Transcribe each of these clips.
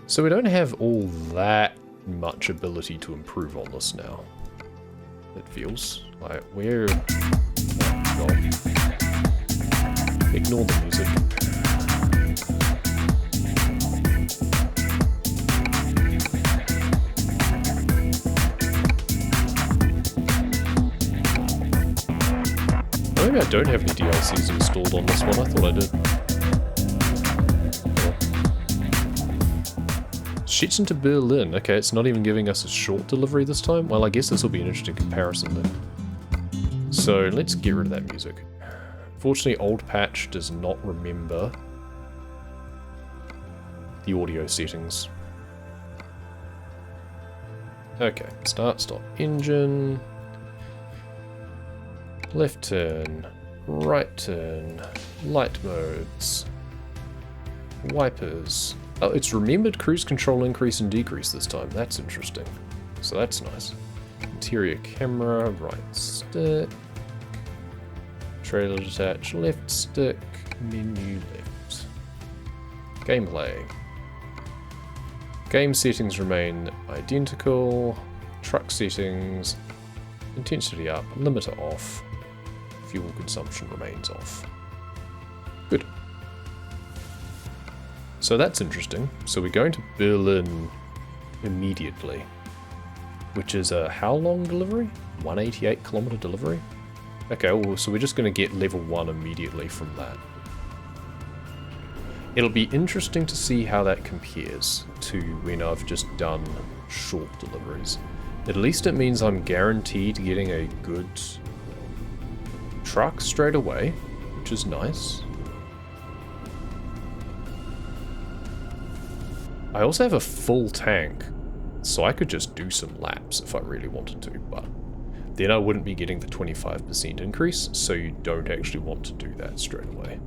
So we don't have all that much ability to improve on this now. It feels like we're... Oh, God. Ignore the music. Maybe I don't have any DLCs installed on this one. I thought I did. Shits to Berlin. Okay, it's not even giving us a short delivery this time. Well, I guess this will be an interesting comparison then. So let's get rid of that music. Fortunately, old patch does not remember the audio settings. Okay, start, stop, engine. Left turn, right turn, light modes, wipers. Oh, it's remembered cruise control increase and decrease this time. That's interesting. So that's nice. Interior camera, right stick. Trailer detach, left stick, menu left. Gameplay. Game settings remain identical. Truck settings, intensity up, limiter off. Fuel consumption remains off. Good. So that's interesting. So we're going to Berlin immediately, which is a how long delivery? 188 kilometer delivery? Okay, well, so we're just going to get level 1 immediately from that. It'll be interesting to see how that compares to when I've just done short deliveries. At least it means I'm guaranteed getting a good truck straight away, which is nice. I also have a full tank, so I could just do some laps if I really wanted to, but then I wouldn't be getting the 25% increase, so you don't actually want to do that straight away.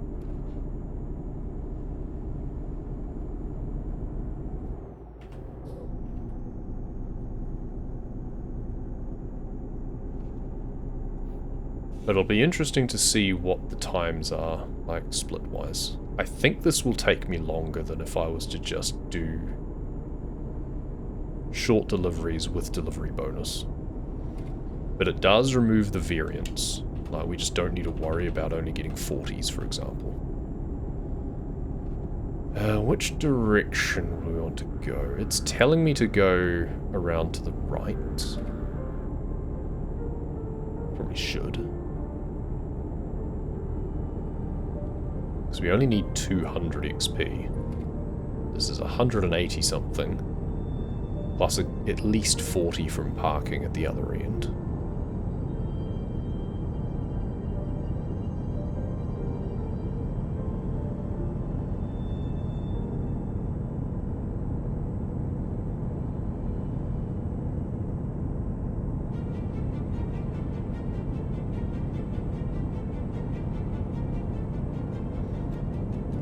But it'll be interesting to see what the times are, like, split-wise. I think this will take me longer than if I was to just do short deliveries with delivery bonus. But it does remove the variance. Like, we just don't need to worry about only getting 40s, for example. Which direction do we want to go? It's telling me to go around to the right. Probably should. Because we only need 200 XP. This is 180 something. Plus at least 40 from parking at the other end.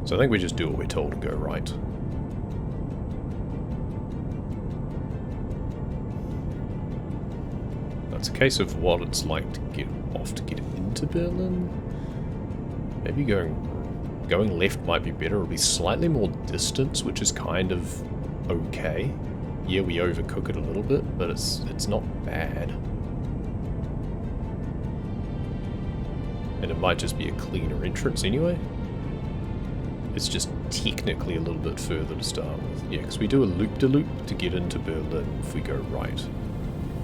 So I think we just do what we're told and go right. That's a case of what it's like to get off to get into Berlin. Maybe going left might be better. It'll be slightly more distance, which is kind of okay. Yeah, we overcook it a little bit, but it's not bad. And it might just be a cleaner entrance anyway. It's just technically a little bit further to start with. Yeah, because we do a loop-de-loop to get into Berlin if we go right.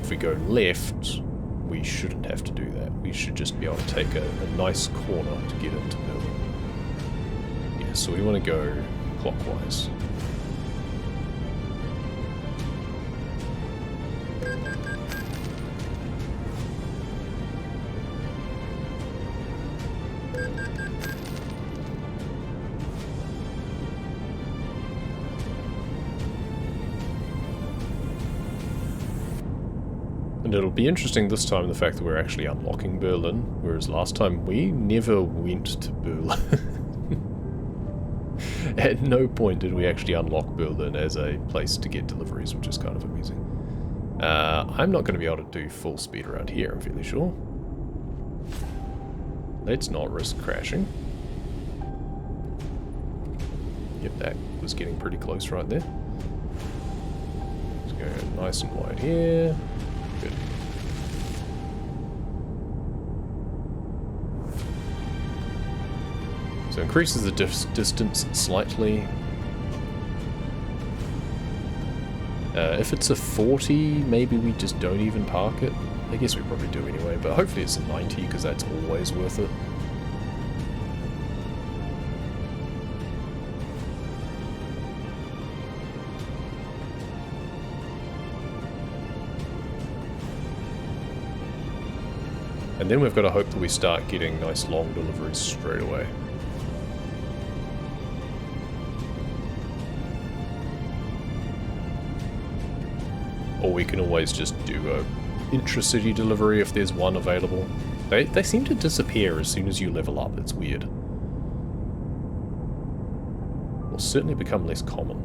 If we go left, we shouldn't have to do that. We should just be able to take a nice corner to get into Berlin. Yeah, so we want to go clockwise. And it'll be interesting this time the fact that we're actually unlocking Berlin, whereas last time we never went to Berlin. At no point did we actually unlock Berlin as a place to get deliveries, which is kind of amusing. I'm not going to be able to do full speed around here, I'm fairly sure. Let's not risk crashing. Yep, that was getting pretty close right there. Go nice and wide here. Good. So increases the distance slightly. If it's a 40, maybe we just don't even park it. I guess we probably do anyway, but hopefully it's a 90 because that's always worth it. And then we've got to hope that we start getting nice long deliveries straight away. Or we can always just do a intra-city delivery if there's one available. They seem to disappear as soon as you level up, it's weird. Will certainly become less common.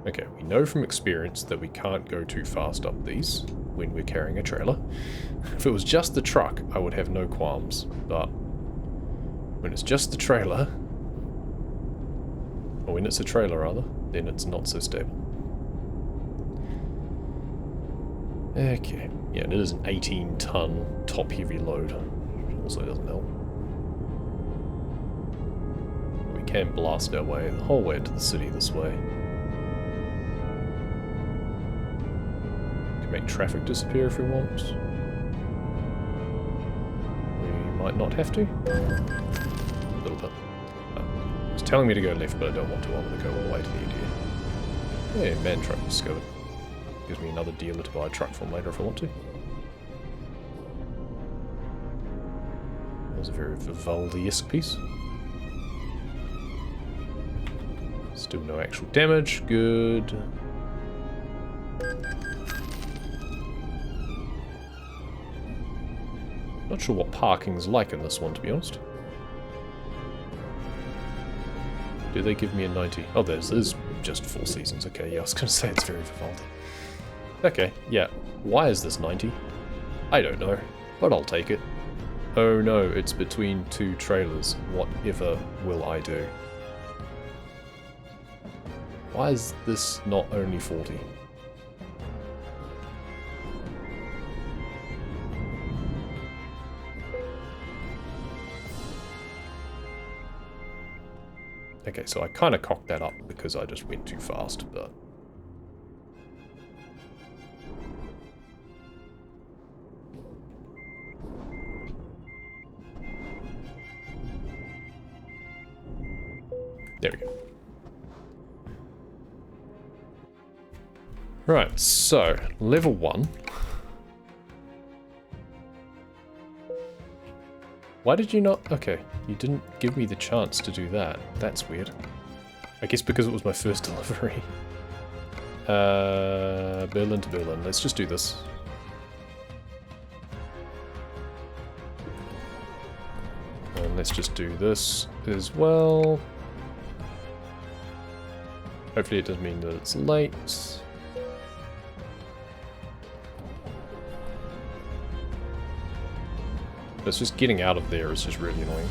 Okay, we know from experience that we can't go too fast up these when we're carrying a trailer. If it was just the truck, I would have no qualms, but when it's just the trailer, or when it's a trailer rather, then it's not so stable. Okay, yeah, and it is an 18-ton top-heavy load, which also doesn't help. We can blast our way the whole way into the city this way. We can make traffic disappear if we want. We might not have to. A little bit. It's telling me to go left, but I don't want to. I want to go all the way to the end here. Hey, man truck discovered. Gives me another dealer to buy a truck from later if I want to. That was a very Vivaldi-esque piece. Still no actual damage. Good. Not sure what parking's like in this one, to be honest. Do they give me a 90? Oh, there's just 4 seasons. Okay, yeah, I was going to say it's very Vivaldi. Okay, yeah. Why is this 90? I don't know, but I'll take it. Oh no, it's between 2 trailers. Whatever will I do? Why is this not only 40? Okay, so I kind of cocked that up because I just went too fast, but... There we go. Right, so, level 1. Why did you not... Okay, you didn't give me the chance to do that. That's weird. I guess because it was my first delivery. Berlin to Berlin. Let's just do this. And let's just do this as well. Hopefully it doesn't mean that it's late. It's just getting out of there is just really annoying.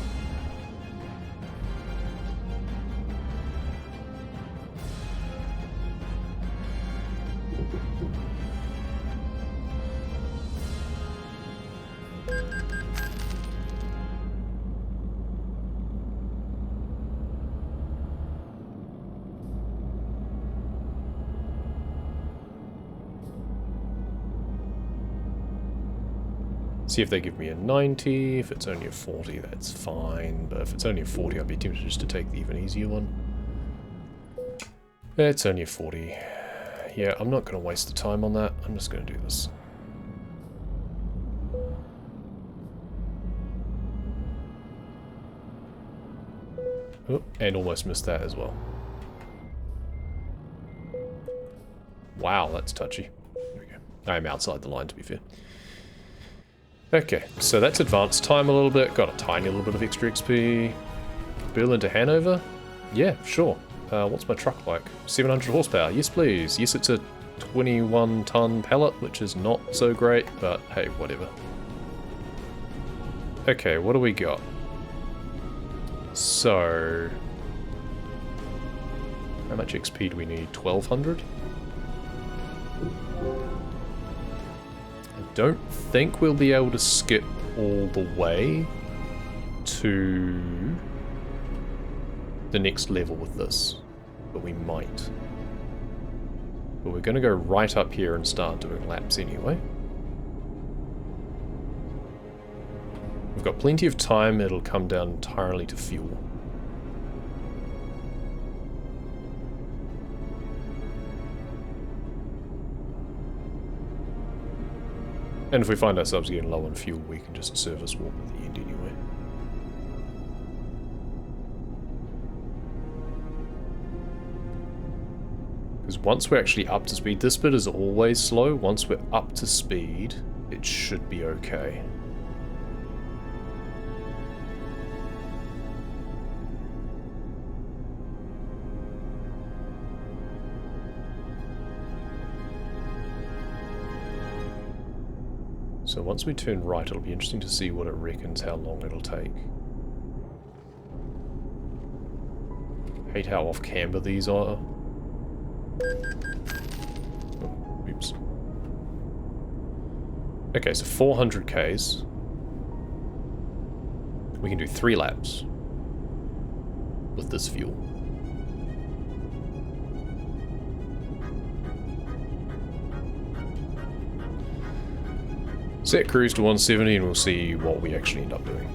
See if they give me a 90. If it's only a 40, that's fine. But if it's only a 40, I'd be tempted just to take the even easier one. It's only a 40. Yeah, I'm not going to waste the time on that. I'm just going to do this. Oh, and almost missed that as well. Wow, that's touchy. There we go. I am outside the line, to be fair. Okay, so that's advanced time a little bit. Got a tiny little bit of extra XP. Berlin to Hanover? Yeah, sure. What's my truck like? 700 horsepower. Yes, please. Yes, it's a 21-ton pallet, which is not so great, but hey, whatever. Okay, what do we got? So, how much XP do we need? 1200? I don't think we'll be able to skip all the way to the next level with this, but we might. But we're going to go right up here and start doing laps anyway. We've got plenty of time, it'll come down entirely to fuel. And if we find ourselves getting low on fuel, we can just service warp at the end anyway. Because once we're actually up to speed, this bit is always slow. Once we're up to speed, it should be okay. So once we turn right, it'll be interesting to see what it reckons how long it'll take. Hate how off camber these are. Oh, oops. Okay, so 400 Ks. We can do 3 laps with this fuel. Set cruise to 170 and we'll see what we actually end up doing.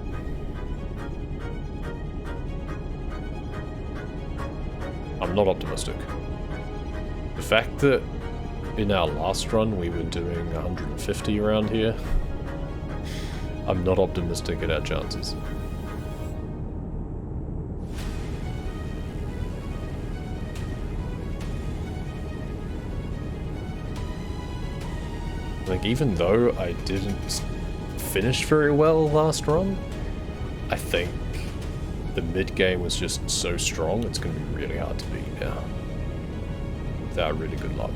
I'm not optimistic. The fact that in our last run we were doing 150 around here, I'm not optimistic at our chances. Like, even though I didn't finish very well last run, I think the mid-game was just so strong, it's going to be really hard to beat now. Without really good luck.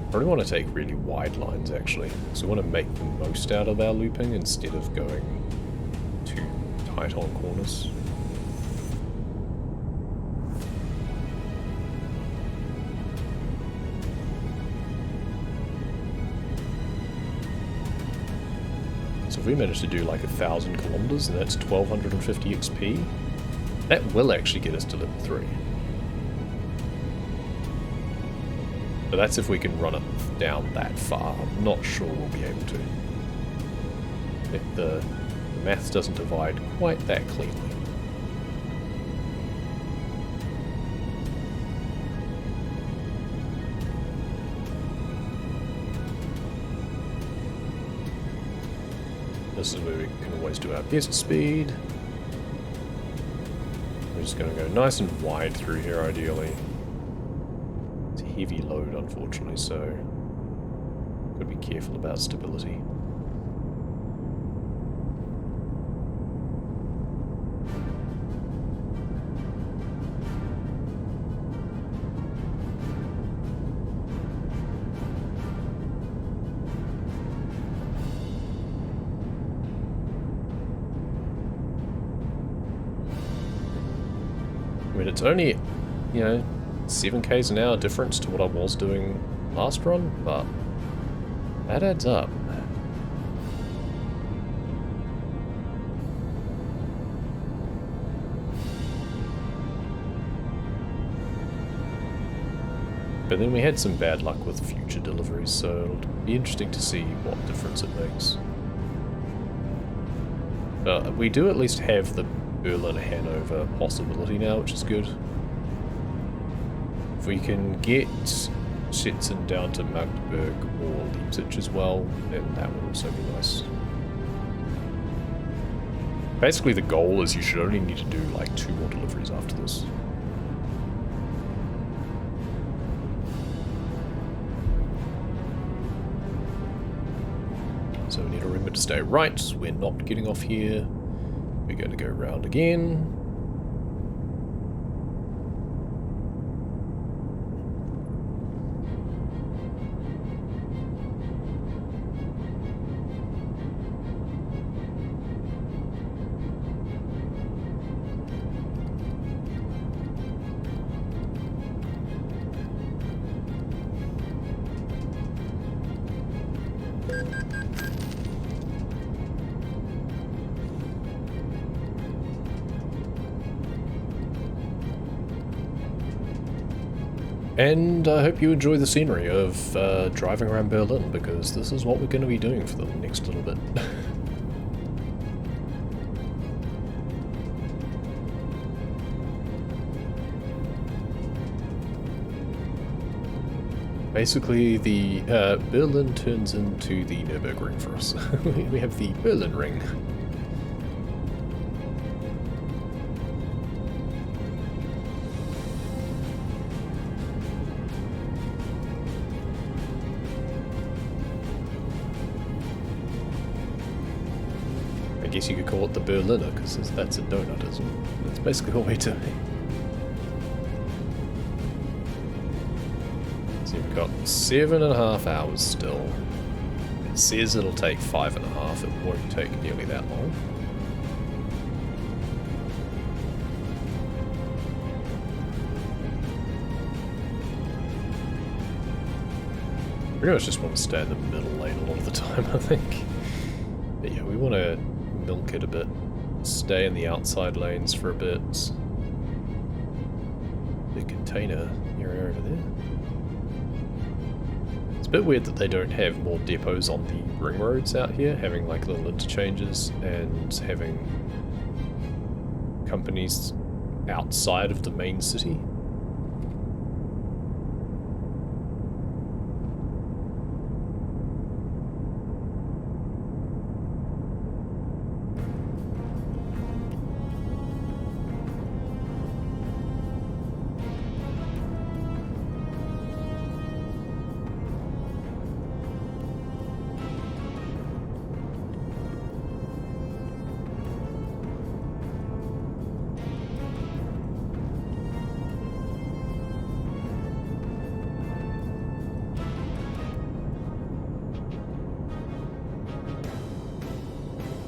I really want to take really wide lines, actually. So I want to make the most out of our looping instead of going too tight on corners. So if we manage to do like 1,000 kilometers, and that's 1,250 XP, that will actually get us to level 3. But that's if we can run it down that far. I'm not sure we'll be able to. If the maths doesn't divide quite that cleanly. This is where we can always do our best speed. We're just going to go nice and wide through here, ideally. It's a heavy load, unfortunately, so got to be careful about stability. I mean, it's only, 7 k's an hour difference to what I was doing last run, but that adds up. But then we had some bad luck with future deliveries, so it'll be interesting to see what difference it makes. We do at least have the Berlin-Hanover possibility now, which is good. If we can get Stettin down to Magdeburg or Leipzig as well, then that would also be nice. Basically the goal is you should only need to do like 2 more deliveries after this. So we need to remember to stay right, we're not getting off here. We're going to go round again. And I hope you enjoy the scenery of driving around Berlin, because this is what we're going to be doing for the next little bit. Basically, the Berlin turns into the Nürburgring for us. We have the Berlin Ring. I guess you could call it the Berliner, because that's a donut, isn't it? That's basically what we're doing. So we've got 7.5 hours still. It says it'll take 5.5, it won't take nearly that long. Pretty much just want to stay in the middle lane a lot of the time, I think. But yeah, we want to milk it a bit. Stay in the outside lanes for a bit. The container area over there. It's a bit weird that they don't have more depots on the ring roads out here, having like little interchanges and having companies outside of the main city.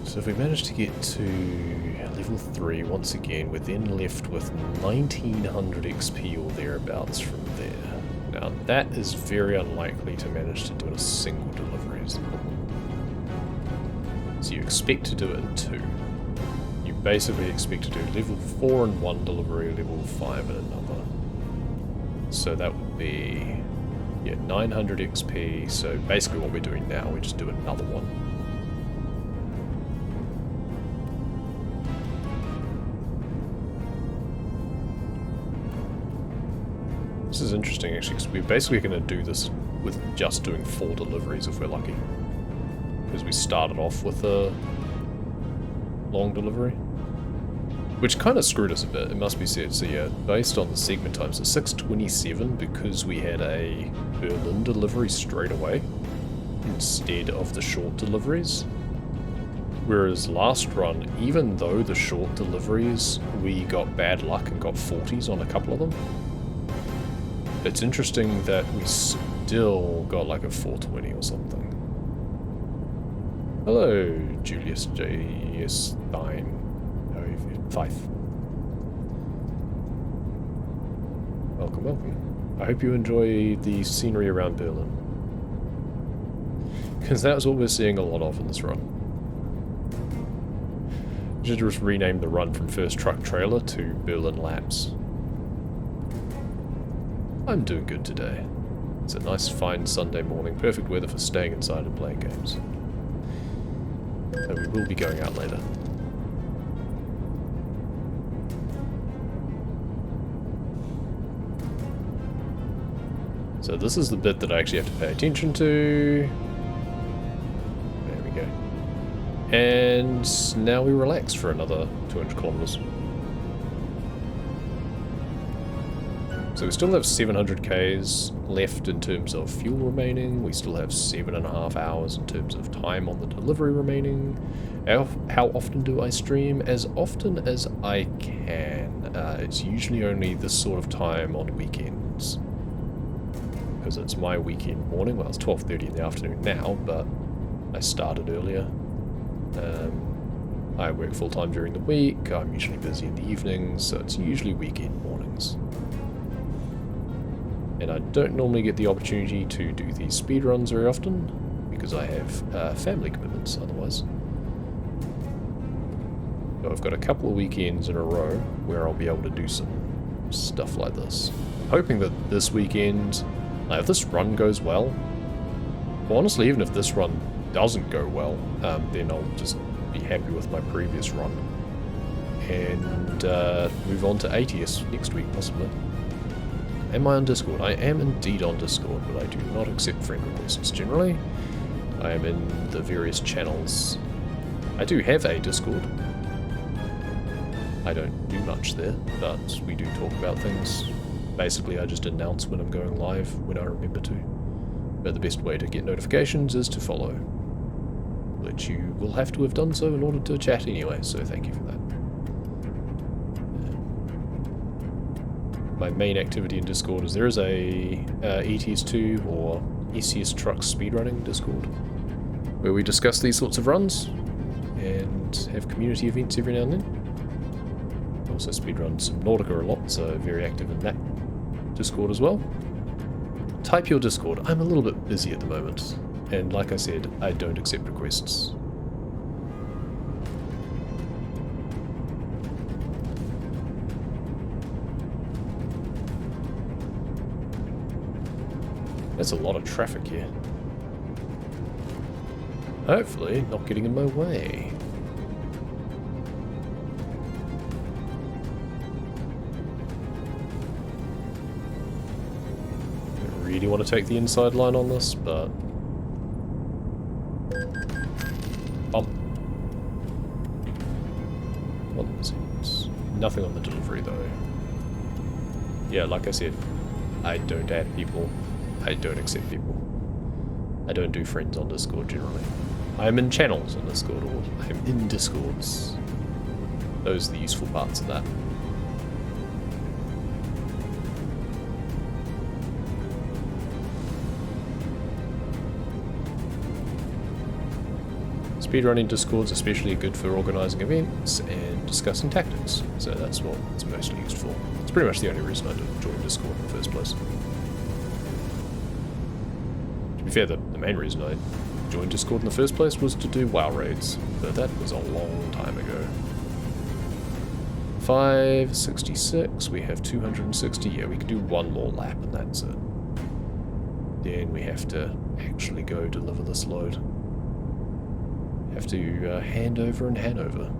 So if we manage to get to level 3 once again, we're then left with 1900 XP or thereabouts from there. Now that is very unlikely to manage to do in a single delivery is the problem. So you expect to do it in 2. You basically expect to do level 4 in one delivery, level 5 in another. So that would be, yeah, 900 XP. So basically what we're doing now, we just do another one. This is interesting actually, because we're basically going to do this with just doing 4 deliveries if we're lucky. Because we started off with a long delivery. Which kind of screwed us a bit, it must be said. So yeah, based on the segment times, it's 6:27 because we had a Berlin delivery straight away instead of the short deliveries. Whereas last run, even though the short deliveries, we got bad luck and got 40s on a couple of them. It's interesting that we still got like a 420 or something. Hello, Julius J.S. 5. Welcome, welcome. I hope you enjoy the scenery around Berlin. Because that's what we're seeing a lot of in this run. I should just rename the run from First Truck Trailer to Berlin Laps. I'm doing good today. It's a nice fine Sunday morning, perfect weather for staying inside and playing games. So we will be going out later. So this is the bit that I actually have to pay attention to. There we go. And now we relax for another 200 kilometers. So we still have 700 Ks left in terms of fuel remaining. We still have 7.5 hours in terms of time on the delivery remaining. How often do I stream? As often as I can. It's usually only this sort of time on weekends. Because it's my weekend morning. Well, it's 12:30 in the afternoon now, but I started earlier. I work full-time during the week. I'm usually busy in the evenings, so it's usually weekend mornings. And I don't normally get the opportunity to do these speedruns very often, because I have family commitments otherwise. So I've got a couple of weekends in a row where I'll be able to do some stuff like this. hoping that this weekend, like if this run goes well, honestly, even if this run doesn't go well, then I'll just be happy with my previous run and move on to ATS next week, possibly. Am I on Discord? I am indeed on Discord, but I do not accept friend requests generally. I am in the various channels. I do have a Discord. I don't do much there, but we do talk about things. Basically, I just announce when I'm going live, when I remember to. But the best way to get notifications is to follow, which you will have to have done so in order to chat anyway, so thank you for that. My main activity in Discord is there is a ETS2 or SCS Trucks speedrunning Discord, where we discuss these sorts of runs and have community events every now and then. Also speedrun some Nautica a lot, so very active in that Discord as well. Type your Discord. I'm a little bit busy at the moment, and like I said, I don't accept requests. There's a lot of traffic here. Hopefully, not getting in my way. I really want to take the inside line on this, but... Nothing on the delivery, though. Yeah, like I said, I don't add people. I don't accept people. I don't do friends on Discord generally. I'm in channels on Discord, or I'm in Discords. Those are the useful parts of that. Speedrunning Discords especially good for organising events and discussing tactics, so that's what it's mostly used for. It's pretty much the only reason I joined Discord in the first place. To be fair, the main reason I joined Discord in the first place was to do WoW raids, but that was a long time ago. 566, we have 260, yeah, we can do one more lap and that's it. Then we have to actually go deliver this load. Have to hand over in Hanover.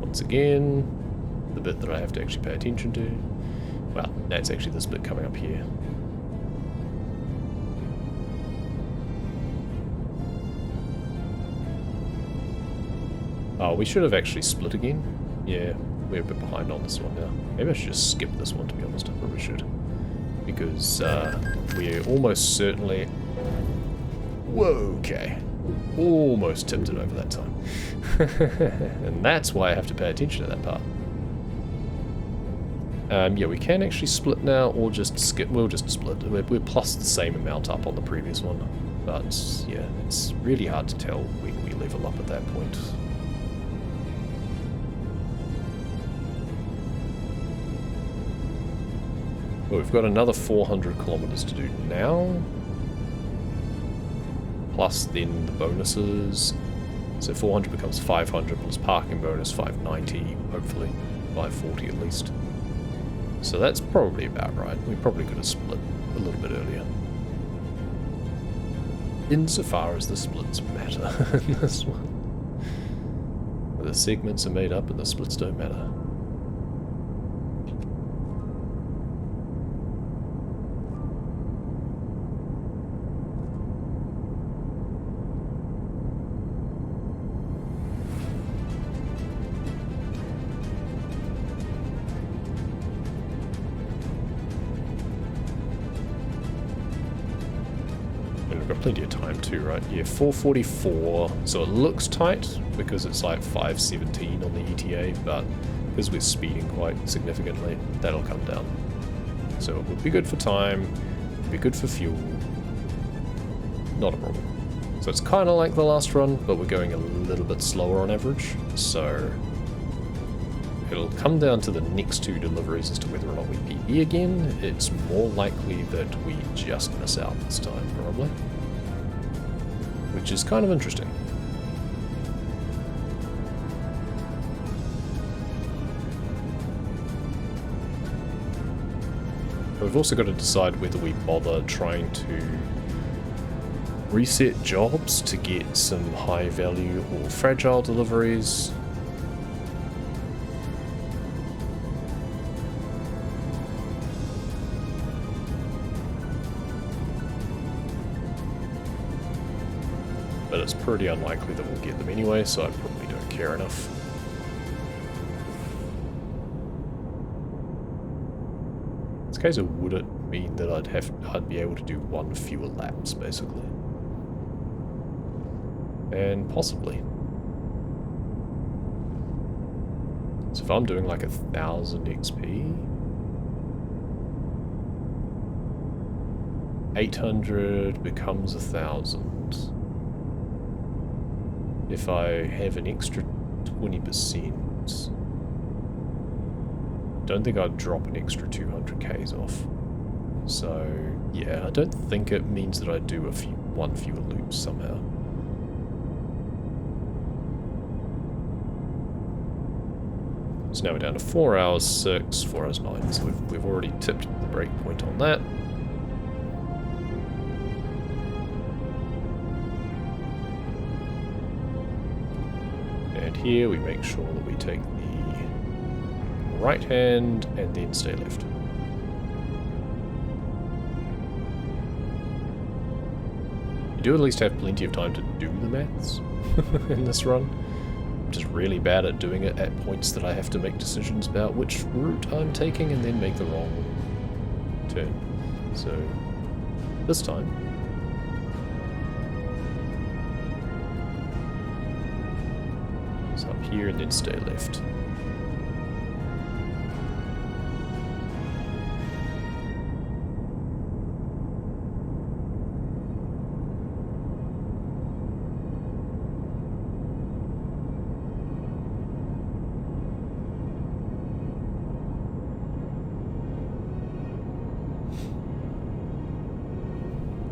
Once again, the bit that I have to actually pay attention to. Well, that's actually this bit coming up here. Oh, we should have actually split again. Yeah, we're a bit behind on this one now. Maybe I should just skip this one, to be honest. I probably should. Because we're almost certainly... Whoa, okay. Almost tipped it over that time. And that's why I have to pay attention to that part. Yeah, we can actually split now, or just skip. We'll just split. We're plus the same amount up on the previous one. But, yeah, it's really hard to tell when we level up at that point. Well, we've got another 400 kilometers to do now. Plus then the bonuses. So 400 becomes 500 plus parking bonus, 590, hopefully. 540 at least. So that's probably about right. We probably could have split a little bit earlier. Insofar as the splits matter in this one. The segments are made up and the splits don't matter. Plenty of time too, right? Yeah, 4:44. So it looks tight because it's like 5:17 on the ETA, but because we're speeding quite significantly, that'll come down. So it would be good for time, it would be good for fuel. Not a problem. So it's kind of like the last run, but we're going a little bit slower on average. So It'll come down to the next two deliveries as to whether or not we PB again. It's more likely that we just miss out this time, probably. Which is kind of interesting. We've also got to decide whether we bother trying to reset jobs to get some high value or fragile deliveries. But it's pretty unlikely that we'll get them anyway, so I probably don't care enough. In this case, would it mean that I'd be able to do one fewer laps, basically? And possibly. So if I'm doing like 1,000 XP, 800 becomes 1,000. If I have an extra 20%, don't think I'd drop an extra 200 Ks off. So yeah, I don't think it means that I do one fewer loops somehow. So now we're down to 4 hours 6, 4 hours 9, so we've already tipped the break point on that. And here we make sure that we take the right hand and then stay left. You do at least have plenty of time to do the maths in this run. Just really bad at doing it at points that I have to make decisions about which route I'm taking and then make the wrong turn. So this time, it's up here and then stay left.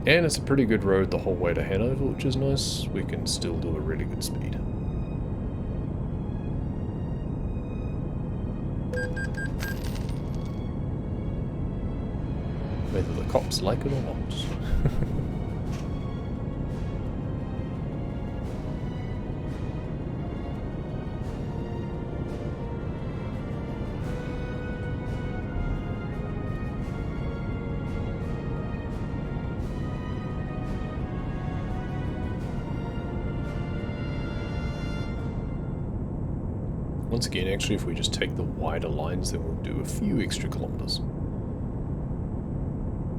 And it's a pretty good road the whole way to Hanover, which is nice. We can still do a really good speed. Whether the cops like it or not. Once again, actually, if we just take the wider lines, then we'll do a few extra kilometers.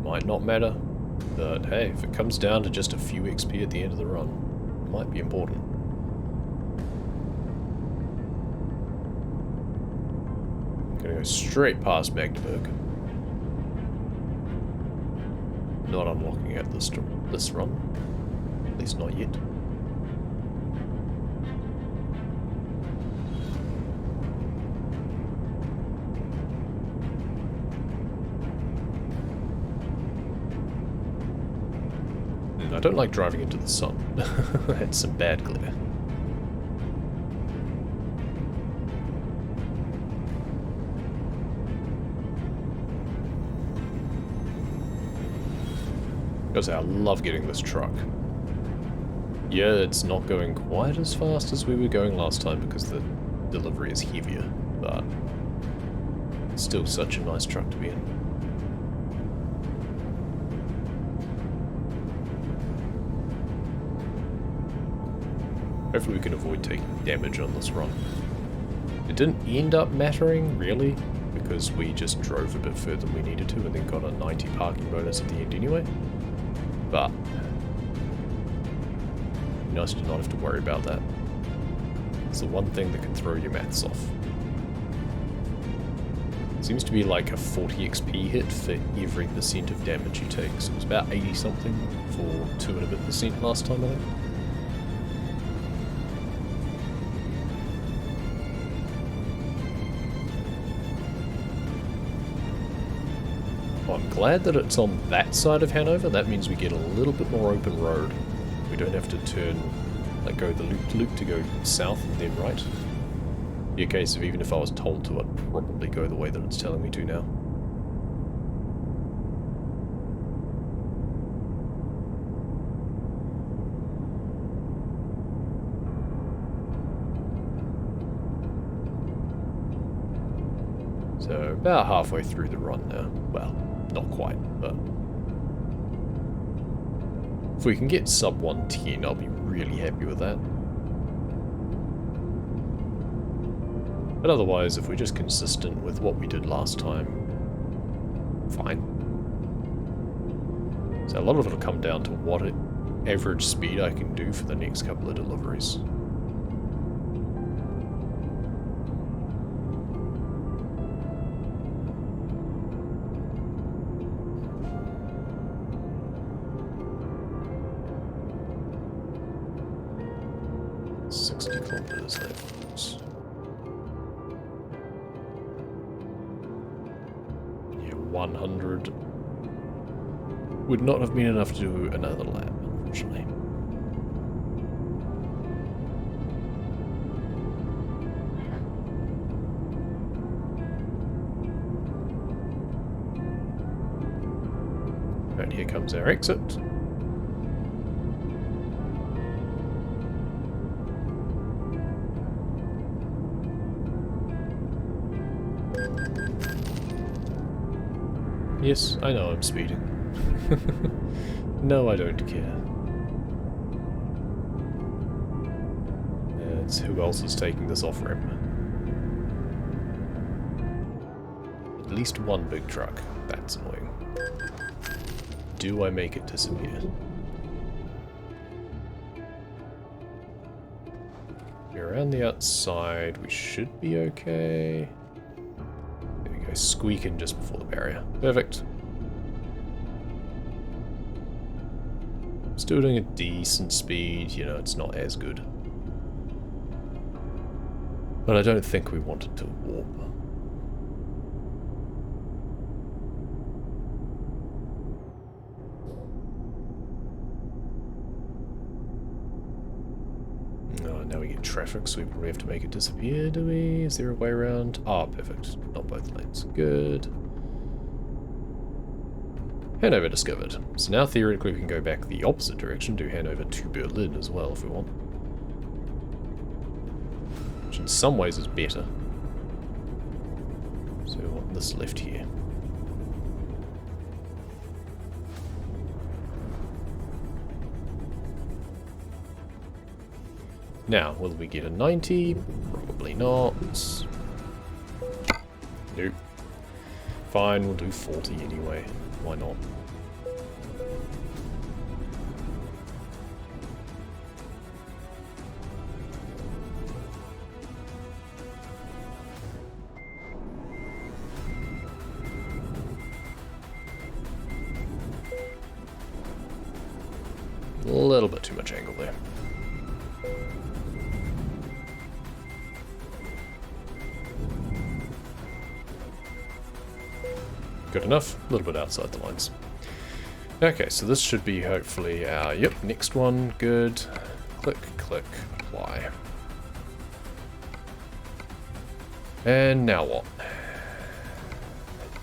Might not matter, but hey, if it comes down to just a few XP at the end of the run, it might be important. I'm gonna go straight past Magdeburg. Not unlocking at this run, at least not yet. I don't like driving into the sun. It's some bad glare. Gotta say, I love getting this truck. Yeah, it's not going quite as fast as we were going last time because the delivery is heavier, but it's still such a nice truck to be in. Hopefully we can avoid taking damage on this run. It didn't end up mattering, really, because we just drove a bit further than we needed to and then got a 90 parking bonus at the end anyway. But nice to not have to worry about that. It's the one thing that can throw your maths off. Seems to be like a 40 XP hit for every percent of damage you take. So it was about 80 something for 2 and a bit percent last time, I think. I'm glad that it's on that side of Hanover. That means we get a little bit more open road. We don't have to turn, like go the loop to go south and then right. Be a case of even if I was told to, I'd probably go the way that it's telling me to now. So about halfway through the run now. Well, not quite, but if we can get sub 110, I'll be really happy with that. But otherwise, if we're just consistent with what we did last time, fine. So a lot of it will come down to what average speed I can do for the next couple of deliveries. Yeah, 100 would not have been enough to do another lap, unfortunately. Right, here comes our exit. Yes, I know I'm speeding. No, I don't care. It's who else is taking this off-ramp? At least one big truck. That's annoying. Do I make it disappear? We're around the outside. We should be okay. There we go. Squeaking just before the barrier. Perfect. Still doing a decent speed. You know, it's not as good. But I don't think we wanted to warp. Oh, now we get traffic, so we probably have to make it disappear, do we? Is there a way around? Ah, perfect. Not both lanes. Good. Hanover discovered. So now theoretically we can go back the opposite direction, do Hanover to Berlin as well if we want. Which in some ways is better. So we want this left here. Now, will we get a 90? Probably not. Nope. Fine, we'll do 40 anyway. Why not? A little bit too much angle there. Good enough. A little bit outside the lines. Okay, so this should be hopefully our, yep, next one. Good. Click, click, apply. And now what?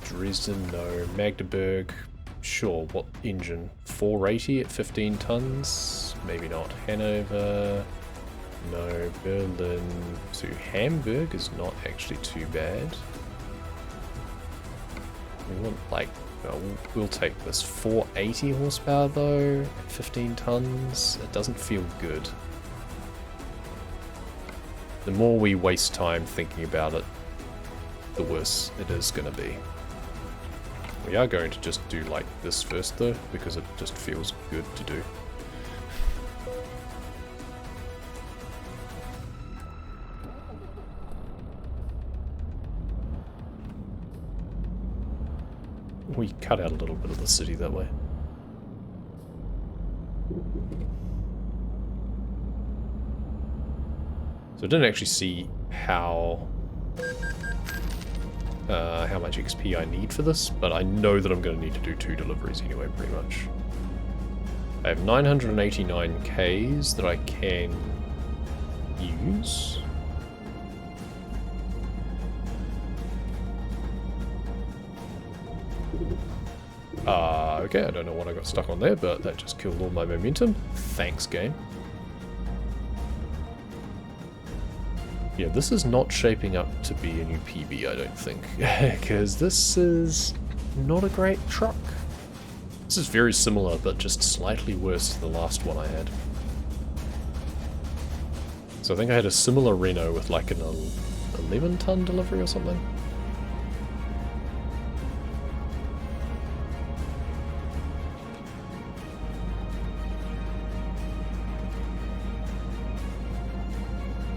Dresden, no. Magdeburg, sure. What engine? 480 at 15 tons? Maybe not. Hanover, no. Berlin to Hamburg is not actually too bad. We want, like, we'll take this 480 horsepower though, at 15 tons. It doesn't feel good. The more we waste time thinking about it, the worse it is going to be. We are going to just do like this first though, because it just feels good to do. We cut out a little bit of the city that way. So I didn't actually see how how much XP I need for this, but I know that I'm going to need to do 2 deliveries anyway, pretty much. I have 989 Ks that I can use. Okay, I don't know what I got stuck on there, but that just killed all my momentum. Thanks, game. Yeah, this is not shaping up to be a new PB, I don't think, because this is not a great truck. This is very similar, but just slightly worse to the last one I had. So I think I had a similar Renault with like an 11-ton delivery or something.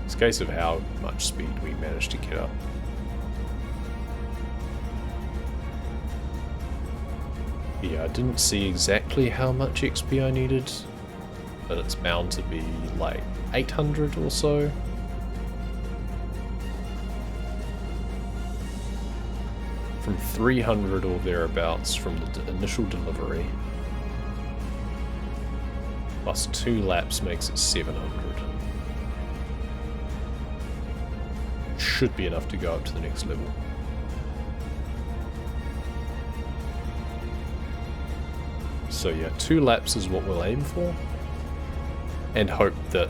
It's a case of how much speed we managed to get up. Yeah, I didn't see exactly how much XP I needed, but it's bound to be like 800 or so. From 300 or thereabouts from the initial delivery. Plus 2 laps makes it 700. Should be enough to go up to the next level. So yeah, 2 laps is what we'll aim for, and hope that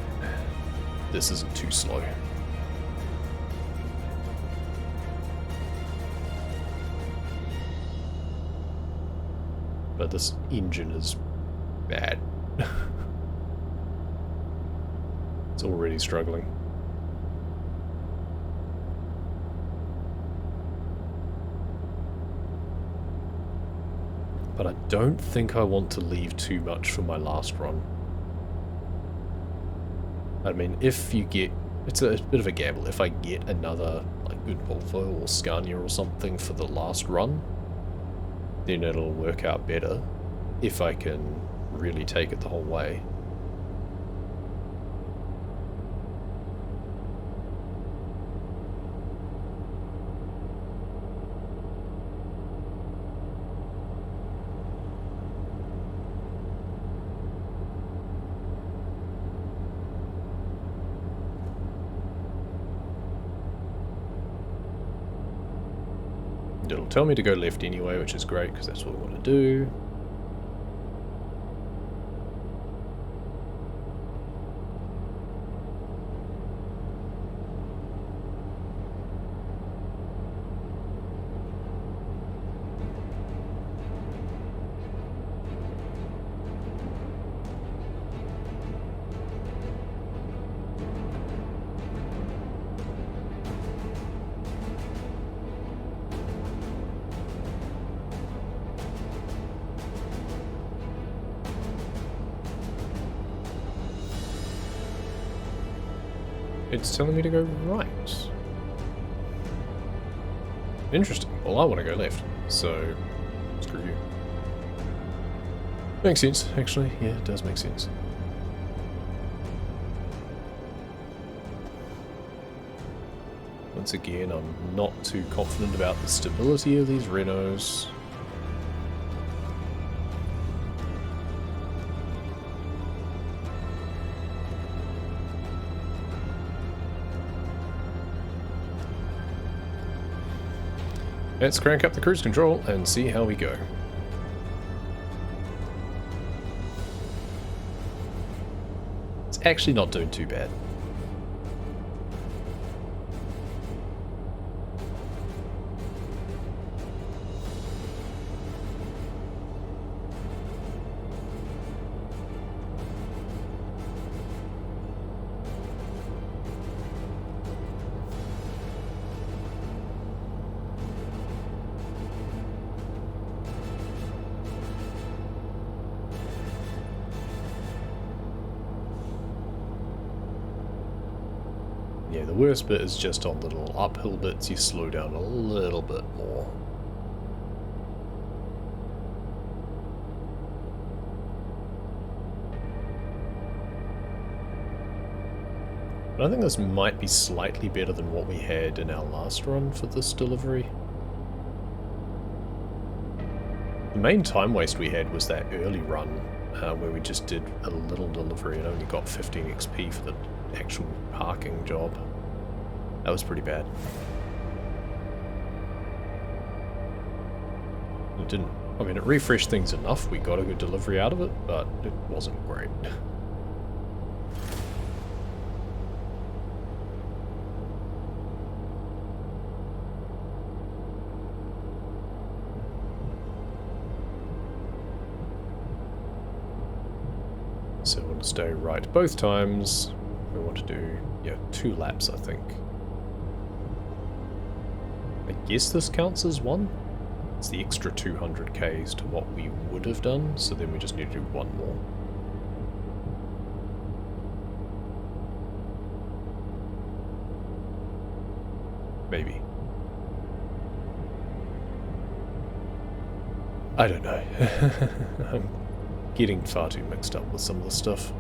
this isn't too slow. But this engine is bad. It's already struggling. But I don't think I want to leave too much for my last run. I mean, if you get... It's a bit of a gamble. If I get another like good Volvo or Scania or something for the last run, then it'll work out better if I can really take it the whole way. It'll tell me to go left anyway, which is great because that's what we want to do. It's telling me to go right. Interesting. Well, I want to go left, so screw you. Makes sense, actually. Yeah, it does make sense. Once again, I'm not too confident about the stability of these Renaults. Let's crank up the cruise control and see how we go. It's actually not doing too bad. Yeah, the worst bit is just on little uphill bits, you slow down a little bit more. But I think this might be slightly better than what we had in our last run for this delivery. The main time waste we had was that early run where we just did a little delivery and only got 15 XP for the actual parking job. That was pretty bad. It didn't... I mean, it refreshed things enough. We got a good delivery out of it, but it wasn't great. So we want to stay right both times. We want to do, yeah, 2 laps, I think. I guess this counts as 1. It's the extra 200 Ks to what we would have done, so then we just need to do 1 more. Maybe. I don't know. I'm getting far too mixed up with some of the stuff.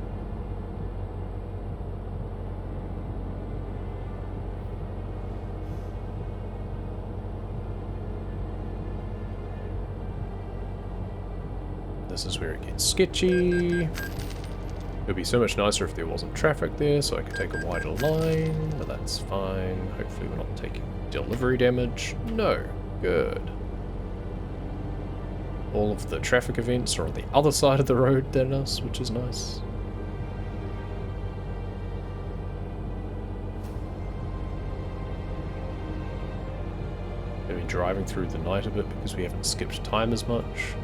This is where it gets sketchy. It would be so much nicer if there wasn't traffic there, so I could take a wider line, but that's fine. Hopefully we're not taking delivery damage. No. Good. All of the traffic events are on the other side of the road than us, which is nice. Gonna be driving through the night a bit because we haven't skipped time as much.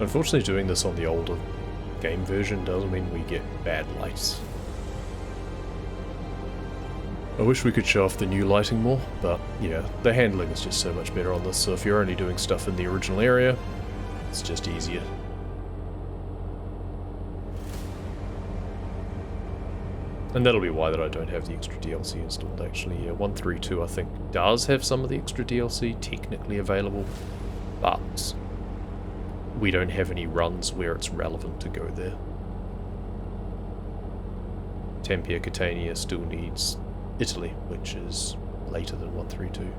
Unfortunately, doing this on the older game version doesn't mean we get bad lights. I wish we could show off the new lighting more, but yeah, the handling is just so much better on this, so if you're only doing stuff in the original area, it's just easier. And that'll be why that I don't have the extra DLC installed, actually. Yeah, 1.3.2 I think does have some of the extra DLC technically available, but we don't have any runs where it's relevant to go there. Tampere Catania still needs Italy, which is later than 1.3.2.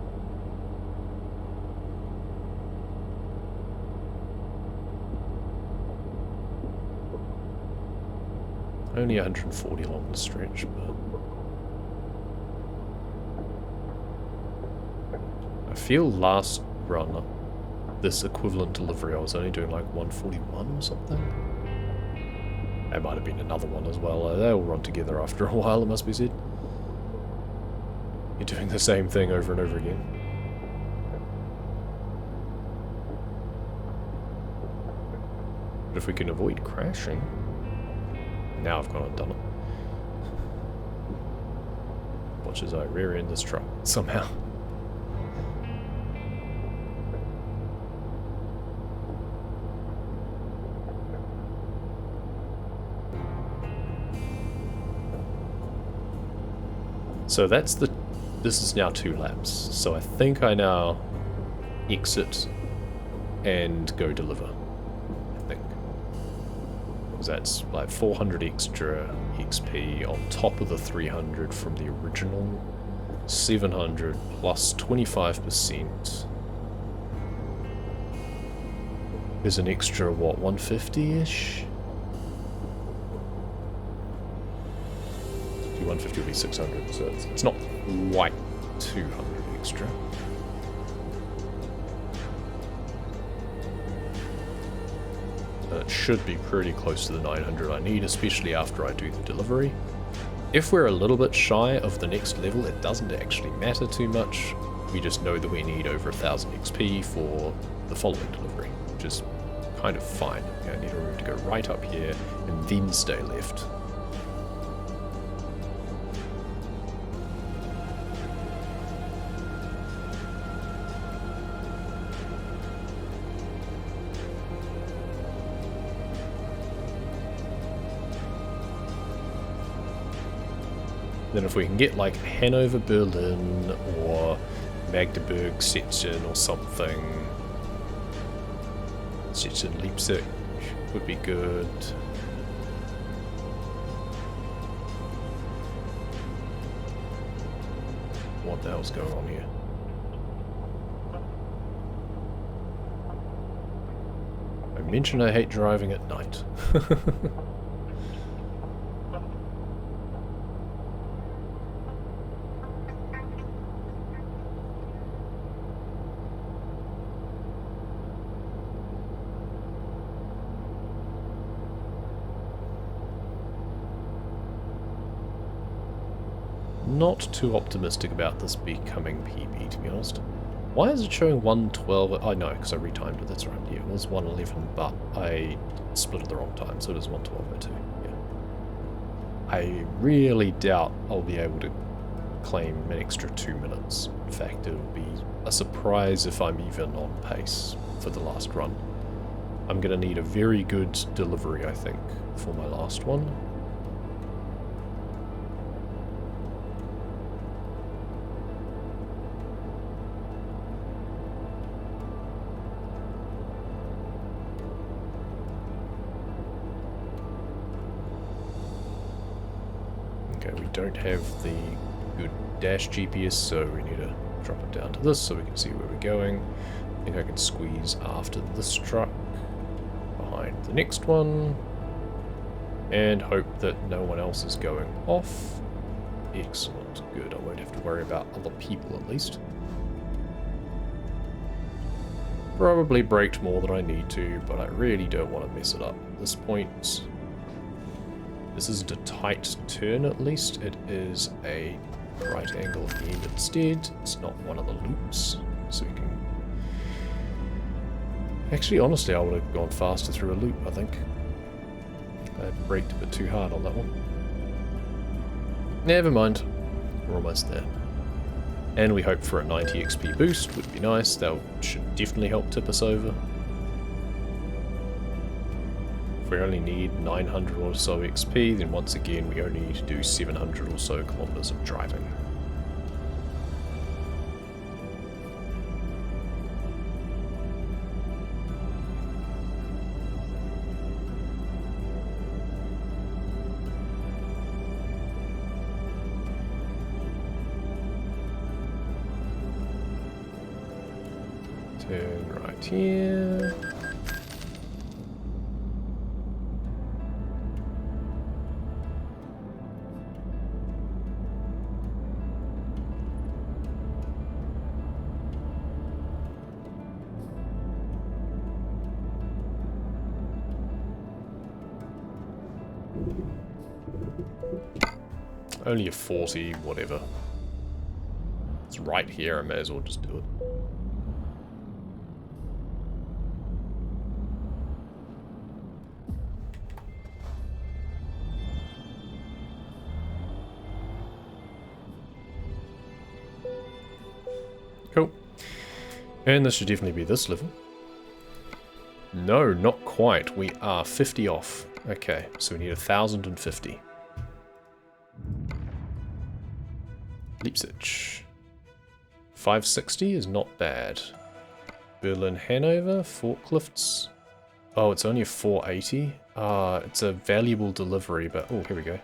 Only 140 along the stretch, but I feel last run, this equivalent delivery, I was only doing like 141 or something. There might have been another one as well. They all run together after a while, it must be said. You're doing the same thing over and over again. But if we can avoid crashing... Now I've gone and done it. Watch as I rear end this truck somehow. So that's the... This is now 2 laps. So I think I now exit and go deliver. I think. Because that's like 400 extra XP on top of the 300 from the original. 700 plus 25%. There's an extra, what, 150-ish? 150 will be 600, so it's not quite 200 extra. It should be pretty close to the 900 I need, especially after I do the delivery. If we're a little bit shy of the next level, it doesn't actually matter too much. We just know that we need over 1000 XP for the following delivery, which is kind of fine. Okay, I need a room to go right up here and then stay left. Then if we can get like Hanover, Berlin, or Magdeburg, Stettin or something. Stettin, Leipzig would be good. What the hell's going on here? I mentioned I hate driving at night. Not too optimistic about this becoming PB, to be honest. Why is it showing 112? Oh no, because I retimed it, that's right. Yeah, it was 111, but I split at the wrong time, so it is 112.02. Yeah. I really doubt I'll be able to claim an extra 2 minutes. In fact, it will be a surprise if I'm even on pace for the last run. I'm going to need a very good delivery, I think, for my last one. Okay, we don't have the good dash GPS, so we need to drop it down to this so we can see where we're going. I think I can squeeze after this truck, behind the next one, and hope that no one else is going off. Excellent, good, I won't have to worry about other people at least. Probably braked more than I need to, but I really don't want to mess it up at this point. This isn't a tight turn, at least. It is a right angle at the end instead. It's not one of the loops, so we can... Actually, honestly, I would have gone faster through a loop, I think. I braked a bit too hard on that one. Never mind. We're almost there. And we hope for a 90 XP boost, would be nice. That should definitely help tip us over. If we only need 900 or so XP, then once again we only need to do 700 or so kilometers of driving. Turn right here. Only a 40, whatever. It's right here, I may as well just do it. Cool. And this should definitely be this level. No, not quite. We are 50 off. Okay, so we need 1050. Leipzig. 560 is not bad. Berlin, Hanover, forklifts. Oh, it's only a 480. It's a valuable delivery, but... Oh, here we go.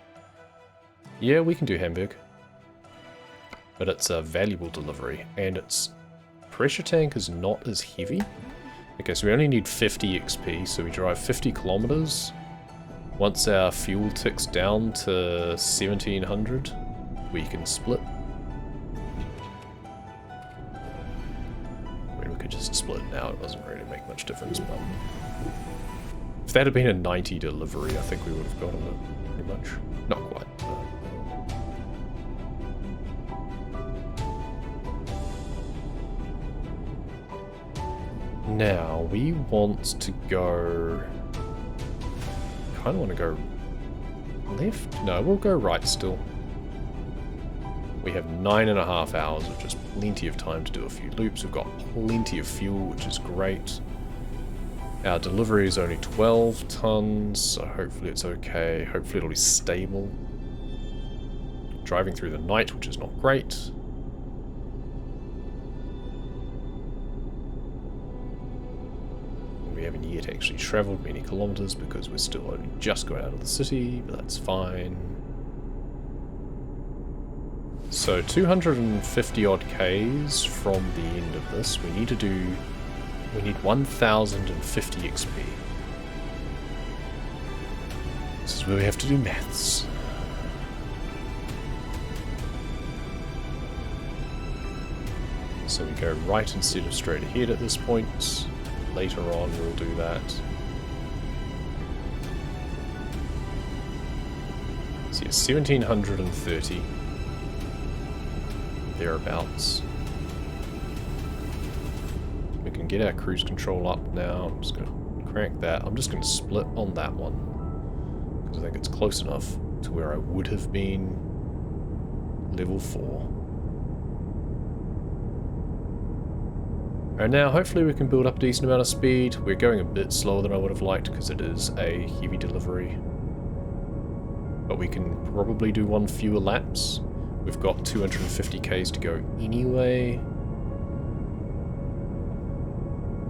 Yeah, we can do Hamburg. But it's a valuable delivery, and its pressure tank is not as heavy. Okay, so we only need 50 XP, so we drive 50 kilometers. Once our fuel ticks down to 1700, we can split. I mean, we could just split now, it doesn't really make much difference, but... If that had been a 90 delivery, I think we would have gotten it, pretty much. Not quite. Now, we want to go... kind of want to go left? No, we'll go right still. We have 9.5 hours, which is plenty of time to do a few loops. We've got plenty of fuel, which is great. Our delivery is only 12 tons, so hopefully it's okay. Hopefully it'll be stable. Driving through the night, which is not great. We haven't yet actually travelled many kilometres because we're still only just going out of the city, but that's fine. So 250 odd Ks from the end of this. We need 1050 XP. This is where we have to do maths. So we go right instead of straight ahead at this point. Later on we'll do that. So yeah, 1730. Thereabouts. We can get our cruise control up now. I'm just going to crank that. I'm just going to split on that one, because I think it's close enough to where I would have been level 4. And now hopefully we can build up a decent amount of speed. We're going a bit slower than I would have liked because it is a heavy delivery. But we can probably do one fewer laps. We've got 250 Ks to go anyway.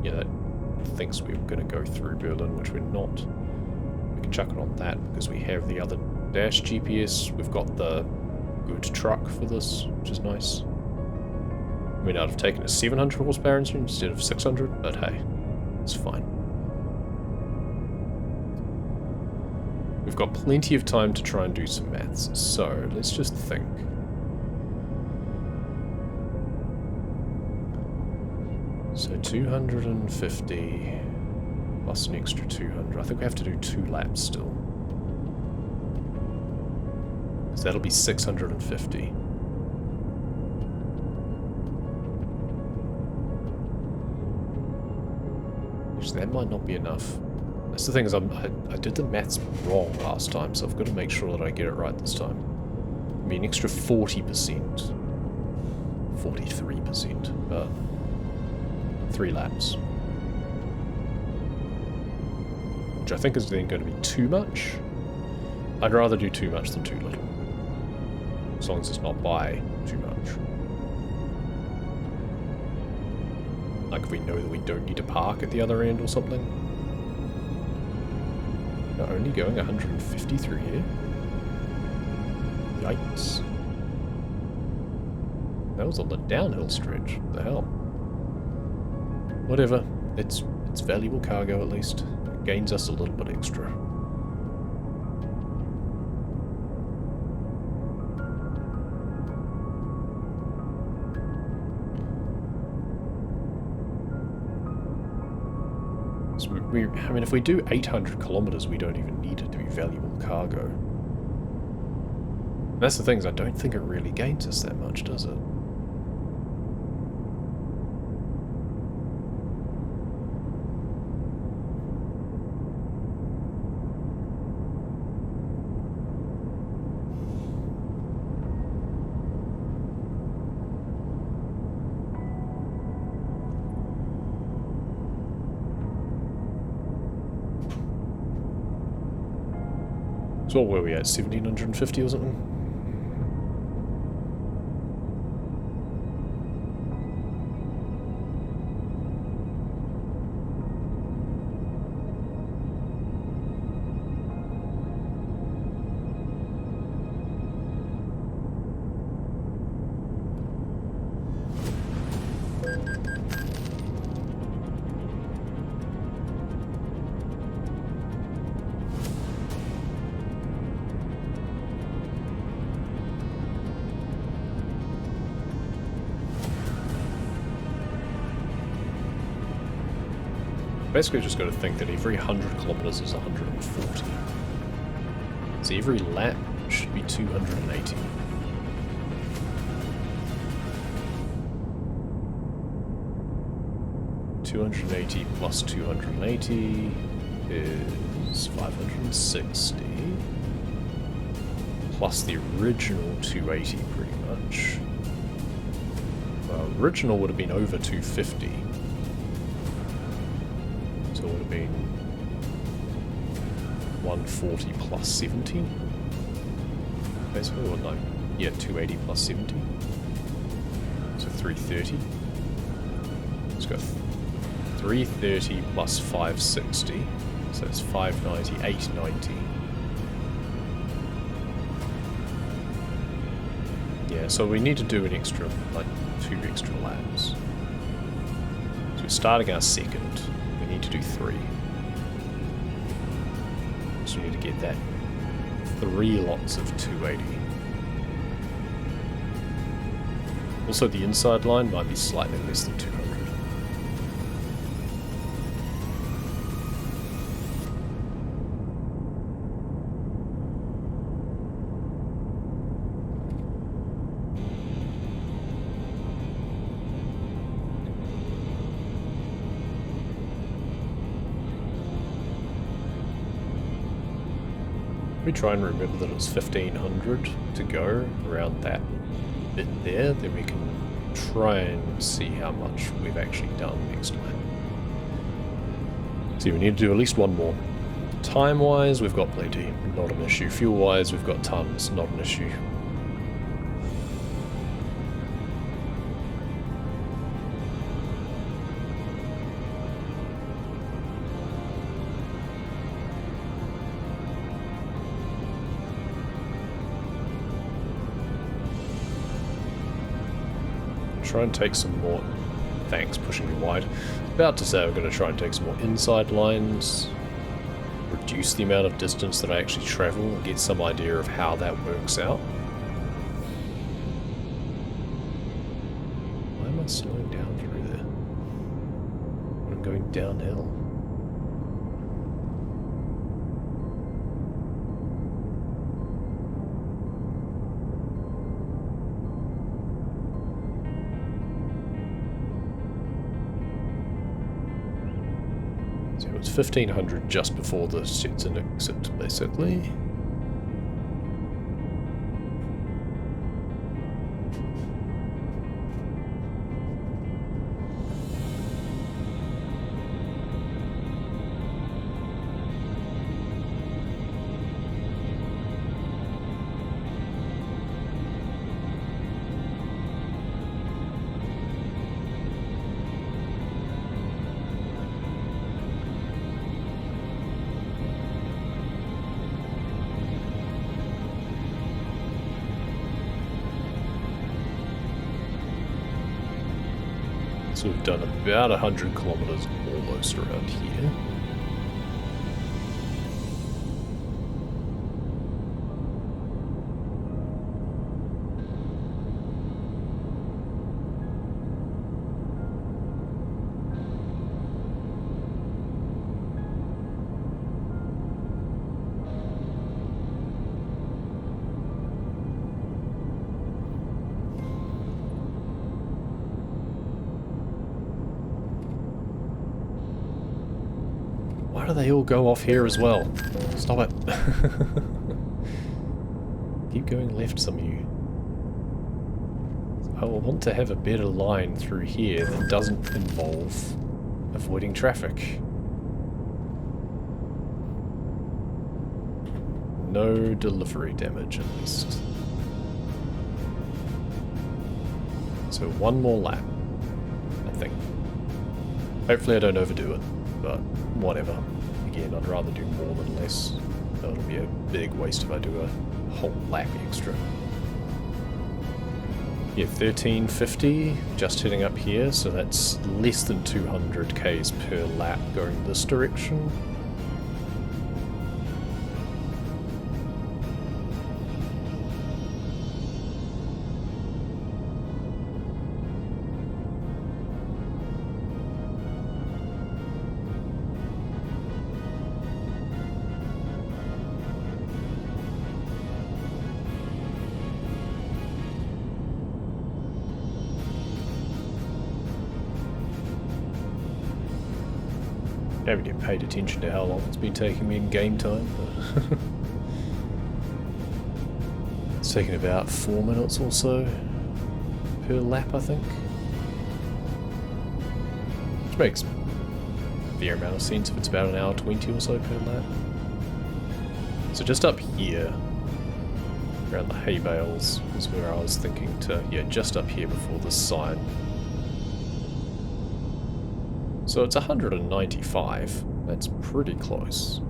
Yeah, that thinks we're going to go through Berlin, which we're not. We can chuck it on that because we have the other dash GPS. We've got the good truck for this, which is nice. I mean, I'd have taken a 700 horsepower engine instead of 600, but hey, it's fine. We've got plenty of time to try and do some maths, so let's just think. So 250 plus an extra 200. I think we have to do 2 laps still. So that'll be 650. Actually, that might not be enough. That's the thing is I did the maths wrong last time, so I've got to make sure that I get it right this time. It'll be an extra 40%. 43%, but 3 laps. Which I think is then going to be too much. I'd rather do too much than too little. As long as it's not by too much. Like if we know that we don't need to park at the other end or something. We're only going 150 through here. Yikes. That was on the downhill stretch. What the hell? Whatever. It's valuable cargo at least. It gains us a little bit extra. So I mean, if we do 800 kilometers, we don't even need it to be valuable cargo. And that's the thing, is I don't think it really gains us that much, does it? So what were we at, 1750 or something? Basically just got to think that every 100 kilometers is 140. So every lap should be 280. 280 plus 280 is 560. Plus the original 280 pretty much. Original would have been over 250. So it would have been 140 plus 70. Basically, or no. Yeah, 280 plus 70. So 330. Let's go 330 plus 560. So it's 590, 890. Yeah, so we need to do an extra, like 2 extra laps. So we're starting our second. We need to do 3. So we need to get that 3 lots of 280. Also, the inside line might be slightly less than 200. We try and remember that it was 1500 to go around that bit there, then we can try and see how much we've actually done next time. See, we need to do at least one more. Time-wise, we've got plenty, not an issue. Fuel-wise, we've got tons, not an issue. Try and take some more. Thanks, pushing me wide. About to say we're going to try and take some more inside lines, reduce the amount of distance that I actually travel, and get some idea of how that works out. Why am I slowing down through there? I'm going downhill. It's 1500 just before the sets an exit, basically. So we've done about 100 kilometers almost around here. Why do they all go off here as well? Stop it. Keep going left, some of you. I will want to have a better line through here that doesn't involve avoiding traffic. No delivery damage, at least. So one more lap, I think. Hopefully I don't overdo it, but whatever. Again, I'd rather do more than less. It'll be a big waste if I do a whole lap extra. Yeah, 1350, just heading up here, so that's less than 200 k's per lap going this direction. I haven't even paid attention to how long it's been taking me in game time, but it's taken about 4 minutes or so per lap, I think. Which makes a fair amount of sense if it's about 1h20 or so per lap. So just up here, around the hay bales, is where I was thinking to, yeah, just up here before this sign. So it's 195, that's pretty close.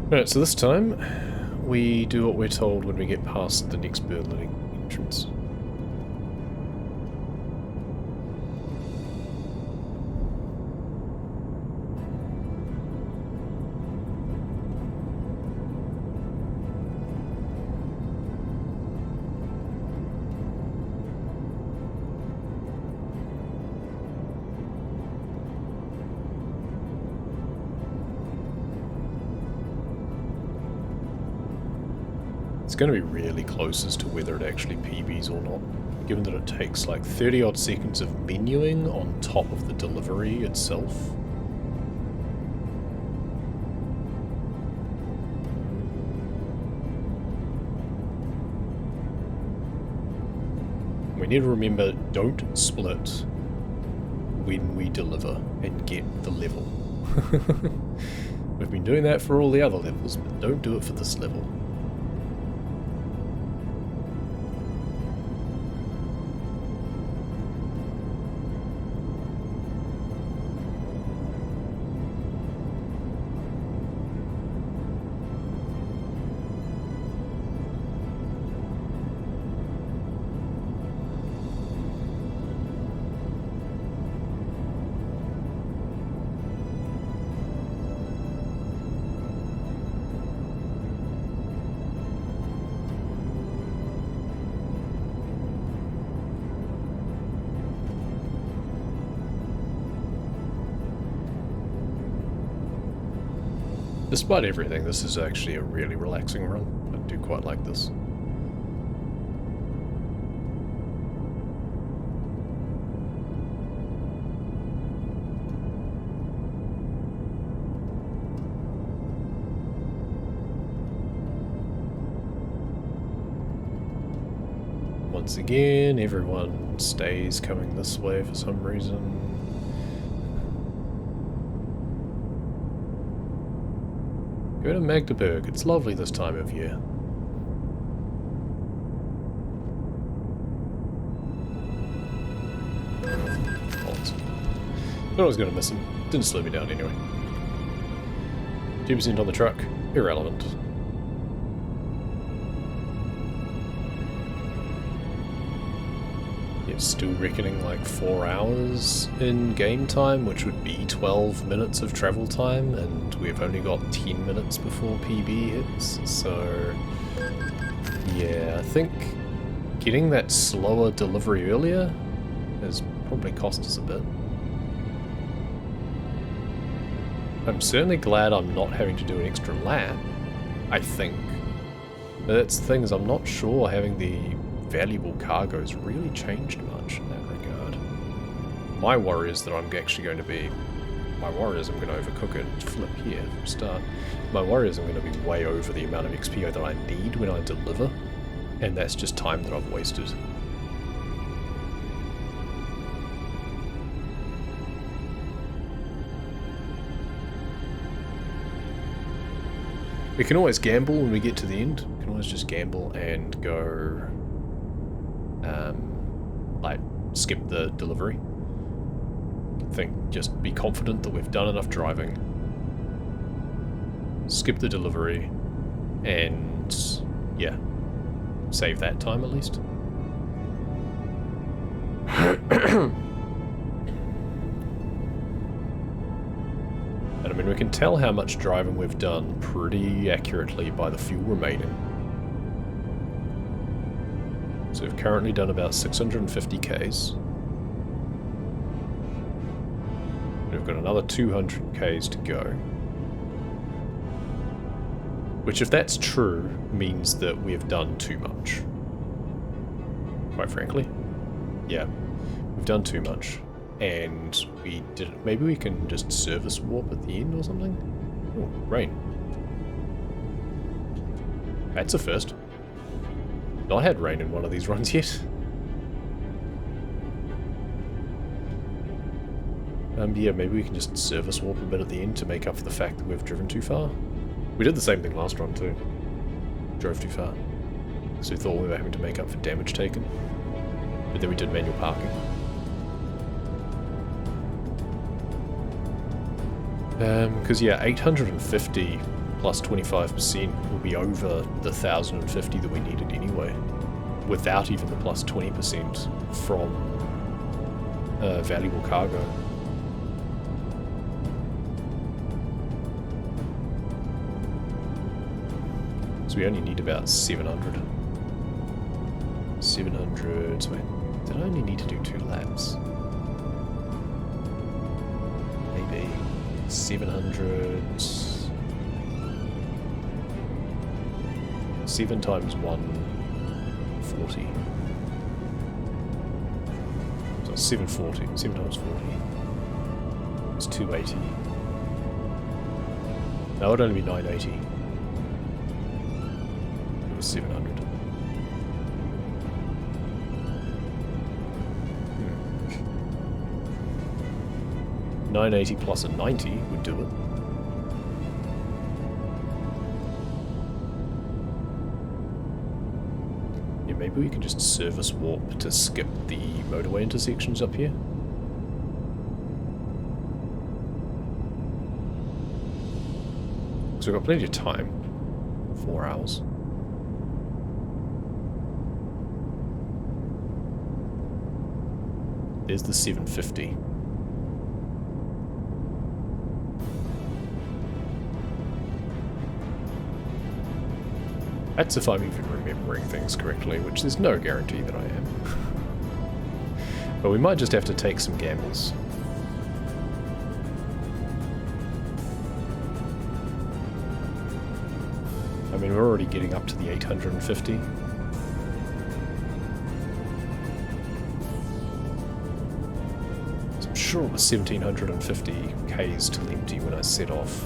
Alright, so this time we do what we're told when we get past the next Berlin entrance. It's going to be really close as to whether it actually PBs or not, given that it takes like 30 odd seconds of menuing on top of the delivery itself. We need to remember, don't split when we deliver and get the level. We've been doing that for all the other levels, but don't do it for this level. Despite everything, this is actually a really relaxing run. I do quite like this. Once again, everyone stays coming this way for some reason. Go to Magdeburg, it's lovely this time of year. Thought I was going to miss him. Didn't slow me down anyway. 2% on the truck, irrelevant. It's still reckoning like 4 hours in game time, which would be 12 minutes of travel time, and we've only got 10 minutes before PB hits, so yeah, I think getting that slower delivery earlier has probably cost us a bit. I'm certainly glad I'm not having to do an extra lap, I think. But that's the thing, is I'm not sure having the valuable cargo's really changed much in that regard. My worry is that I'm actually going to be... My worry is I'm going to overcook it. Flip here from start. My worry is I'm going to be way over the amount of XP that I need when I deliver, and that's just time that I've wasted. We can always gamble when we get to the end. We can always just gamble and go... like, skip the delivery. Just be confident that we've done enough driving. Skip the delivery, and yeah, save that time at least. And I mean, we can tell how much driving we've done pretty accurately by the fuel remaining. So we've currently done about 650 Ks. we've got another 200 Ks to go. Which, if that's true, means that we've done too much. Quite frankly. Yeah, we've done too much. And we didn't... Maybe we can just service warp at the end or something? Oh, rain. That's a first. Not had rain in one of these runs yet. Yeah, maybe we can just service warp a bit at the end to make up for the fact that we've driven too far. We did the same thing last run too. Drove too far. So we thought we were having to make up for damage taken. But then we did manual parking. Because yeah, 850 plus 25% will be over the 1050 that we needed anyway. Without even the plus 20% from valuable cargo. So we only need about 700. 700... Wait, did I only need to do 2 laps? Maybe. 700... 7 times 140. So 740. 7 times 40. It's 280. That would only be 980. 700. 980 plus a 90 would do it. Yeah, maybe we can just service warp to skip the motorway intersections up here. So we've got plenty of time. 4 hours. There's the 750. That's if I'm even remembering things correctly, which there's no guarantee that I am. But we might just have to take some gambles. I mean, we're already getting up to the 850. Sure, it was 1750 Ks till empty when I set off.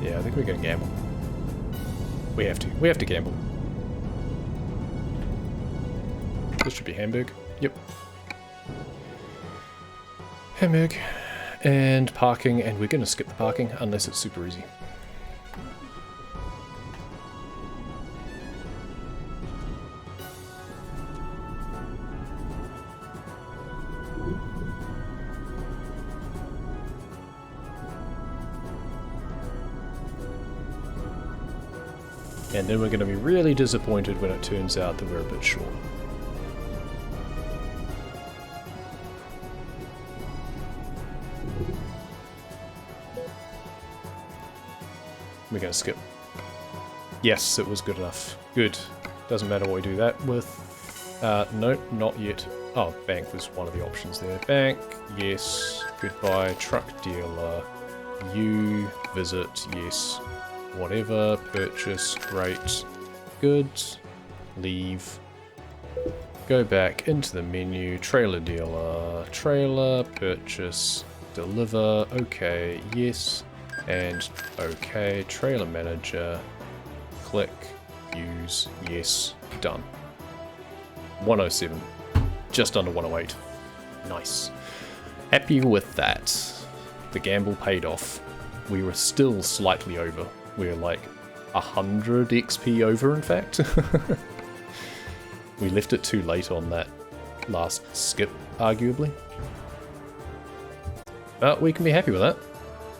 Yeah, I think we're gonna gamble. We have to. We have to gamble. This should be Hamburg. Yep. Hamburg. And parking, and we're gonna skip the parking unless it's super easy. And then we're going to be really disappointed when it turns out that we're a bit short. We're going to skip. Yes, it was good enough. Good. Doesn't matter what we do that with. No, not yet. Oh, bank was one of the options there. Bank, yes. Goodbye. Truck dealer. You. Visit, yes. Whatever, purchase, great, good, leave, go back into the menu, trailer dealer, trailer, purchase, deliver, okay, yes, and okay, trailer manager, click, use, yes, done. 107, just under 108, nice. Happy with that. The gamble paid off. We were still slightly over. We're like 100 XP over, in fact. We left it too late on that last skip, arguably. But we can be happy with that.